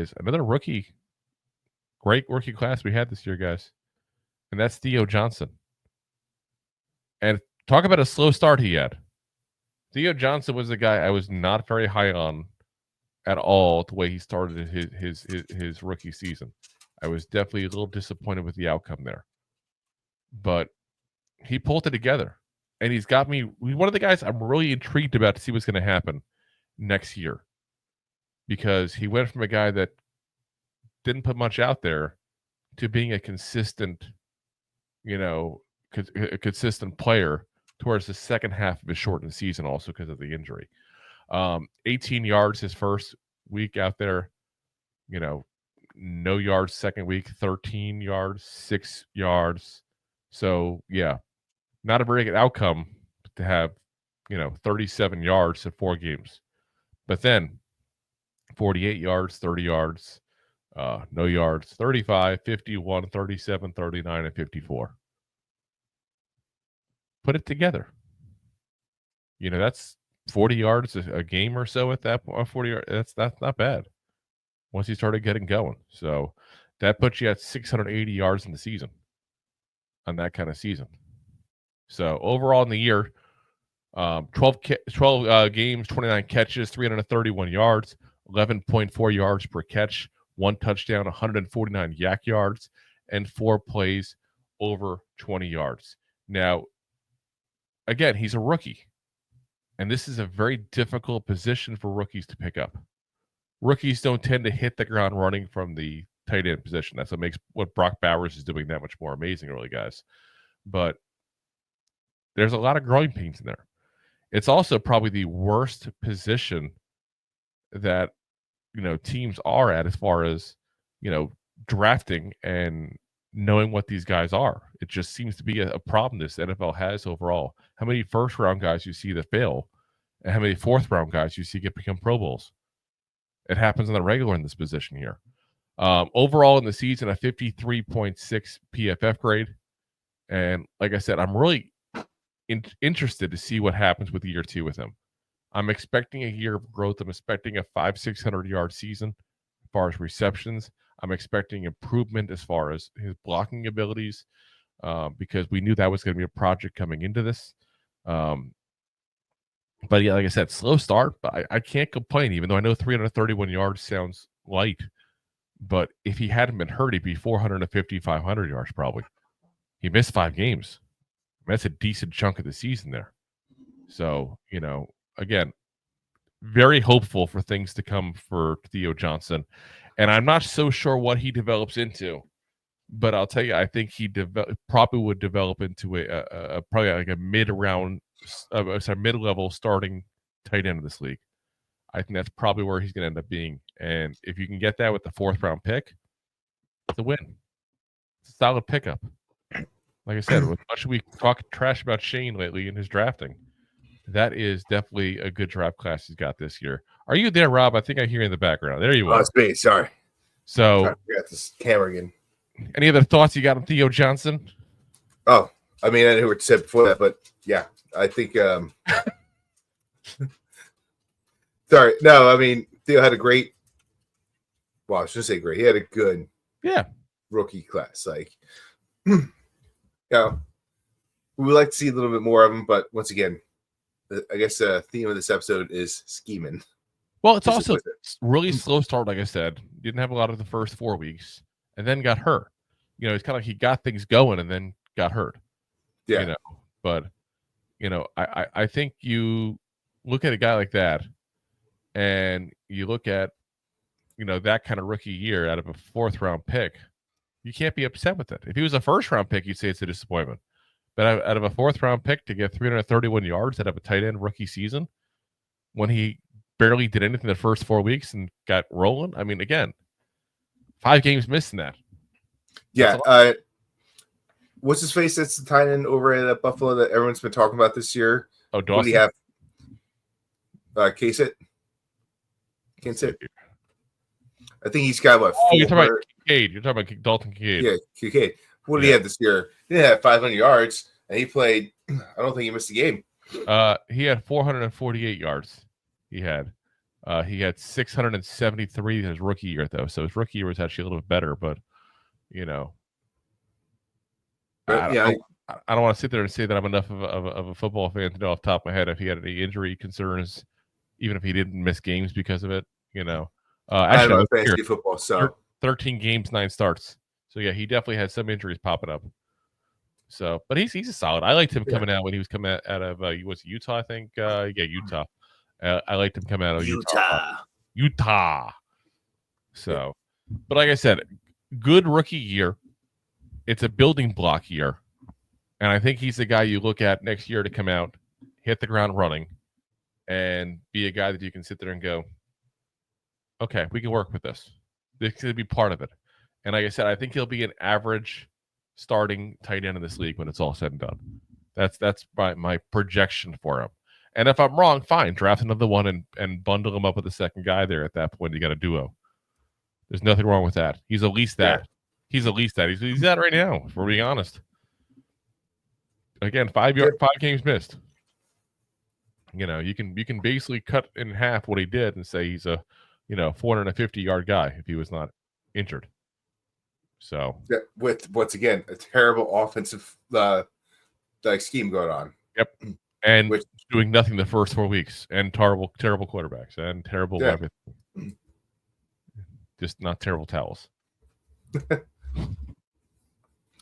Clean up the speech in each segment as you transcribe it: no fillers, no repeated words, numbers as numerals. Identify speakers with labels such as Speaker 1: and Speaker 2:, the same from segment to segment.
Speaker 1: is another great rookie class we had this year, guys. And that's Theo Johnson. And talk about a slow start he had. Theo Johnson was the guy I was not very high on at all the way he started his rookie season. I was definitely a little disappointed with the outcome there. But he pulled it together. And he's got me one of the guys I'm really intrigued about to see what's going to happen next year. Because he went from a guy that didn't put much out there to being a consistent, a consistent player towards the second half of his shortened season, also because of the injury. 18 yards his first week out there, no yards second week, 13 yards, 6 yards. So, yeah, not a very good outcome to have, 37 yards in 4 games. But then 48 yards, 30 yards, no yards, 35, 51, 37, 39, and 54. Put it together. That's 40 yards a game or so at that point. 40 yards, that's not bad once he started getting going. So that puts you at 680 yards in the season on that kind of season. So overall in the year, 12 games, 29 catches, 331 yards, 11.4 yards per catch, 1 touchdown, 149 yak yards, and 4 plays over 20 yards. Now, again, he's a rookie. And this is a very difficult position for rookies to pick up. Rookies don't tend to hit the ground running from the tight end position. That's what makes what Brock Bowers is doing that much more amazing, really, guys. But there's a lot of growing pains in there. It's also probably the worst position that, teams are at as far as, drafting and knowing what these guys are. It just seems to be a problem this NFL has overall. How many first-round guys you see that fail, and how many fourth-round guys you see become Pro Bowls? It happens on the regular in this position here. Overall in the season, a 53.6 PFF grade. And like I said, I'm really interested to see what happens with year 2 with him. I'm expecting a year of growth. I'm expecting a 500-600 yard season as far as receptions. I'm expecting improvement as far as his blocking abilities because we knew that was going to be a project coming into this. But yeah, like I said, slow start, but I can't complain, even though I know 331 yards sounds light. But if he hadn't been hurt, he'd be 450, 500 yards probably. He missed 5 games. That's a decent chunk of the season there. So, again, very hopeful for things to come for Theo Johnson. And I'm not so sure what he develops into. But I'll tell you, I think he probably would develop into a probably like a mid-level starting tight end of this league. I think that's probably where he's going to end up being. And if you can get that with the 4th-round pick, it's a win. It's a solid pickup. Like I said, as much as we talk trash about Shane lately in his drafting, that is definitely a good draft class he's got this year. Are you there, Rob? I think I hear you in the background. There you are.
Speaker 2: It's me. Sorry.
Speaker 1: So,
Speaker 2: I got this camera again.
Speaker 1: Any other thoughts you got on Theo Johnson?
Speaker 2: Oh, I mean, I didn't hear what you said before that, but yeah, I think. Sorry, no, I mean, Theo had a great. Well, I shouldn't say great. He had a good, rookie class. Like, we would like to see a little bit more of him, but once again, I guess the theme of this episode is scheming.
Speaker 1: Well, it's also really slow start. Like I said, didn't have a lot of the first 4 weeks. And then got hurt. It's kind of like he got things going and then got hurt.
Speaker 2: Yeah.
Speaker 1: But I think you look at a guy like that, and you look at that kind of rookie year out of a 4th-round pick, you can't be upset with it. If he was a 1st-round pick, you'd say it's a disappointment. But out of a 4th-round pick to get 331 yards out of a tight end rookie season, when he barely did anything the first 4 weeks and got rolling, I mean, again. 5 games missed in that.
Speaker 2: Yeah. What's his face? That's the tight end over at Buffalo that everyone's been talking about this year.
Speaker 1: Oh, Dawson?
Speaker 2: What do you have? Case-it? I think he's got what?
Speaker 1: You're talking about Kincaid. You're talking about Dalton Kincaid.
Speaker 2: Yeah, Kincaid. What did he have this year? He didn't have 500 yards, and he played. I don't think he missed a game.
Speaker 1: He had 448 yards. He had He had 673 in his rookie year, though. So his rookie year was actually a little bit better, but, you know. I don't want to sit there and say that I'm enough of a football fan to know off the top of my head if he had any injury concerns, even if he didn't miss games because of it, you know.
Speaker 2: Actually, I love fantasy football, so
Speaker 1: 13 games, 9 starts. So yeah, he definitely had some injuries popping up. So, but he's a solid. I liked him coming out when he was coming out of was Utah, I think. Utah. I liked him coming out of Utah. So, but like I said, good rookie year. It's a building block year, and I think he's the guy you look at next year to come out, hit the ground running, and be a guy that you can sit there and go, okay, we can work with this. This could be part of it. And like I said, I think he'll be an average starting tight end in this league when it's all said and done. That's my projection for him. And if I'm wrong, fine, draft another one and bundle him up with a second guy there at that point. You got a duo. There's nothing wrong with that. He's at least that. Yeah. He's at least that. He's that right now, if we're being honest. Again, 5 games missed. You know, you can basically cut in half what he did and say he's a 450-yard guy if he was not injured. So
Speaker 2: with once again a terrible offensive scheme going on.
Speaker 1: Yep. And doing nothing the first 4 weeks, and terrible quarterbacks and terrible everything. Just not terrible towels.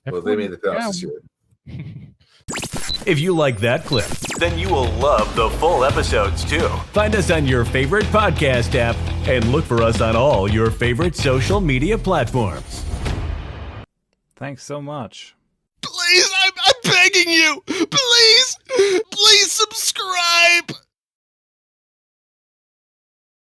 Speaker 2: Well, they made the playoffs this year.
Speaker 3: If you like that clip, then you will love the full episodes too. Find us on your favorite podcast app and look for us on all your favorite social media platforms.
Speaker 4: Thanks so much.
Speaker 5: Please, I'm begging you. Please subscribe.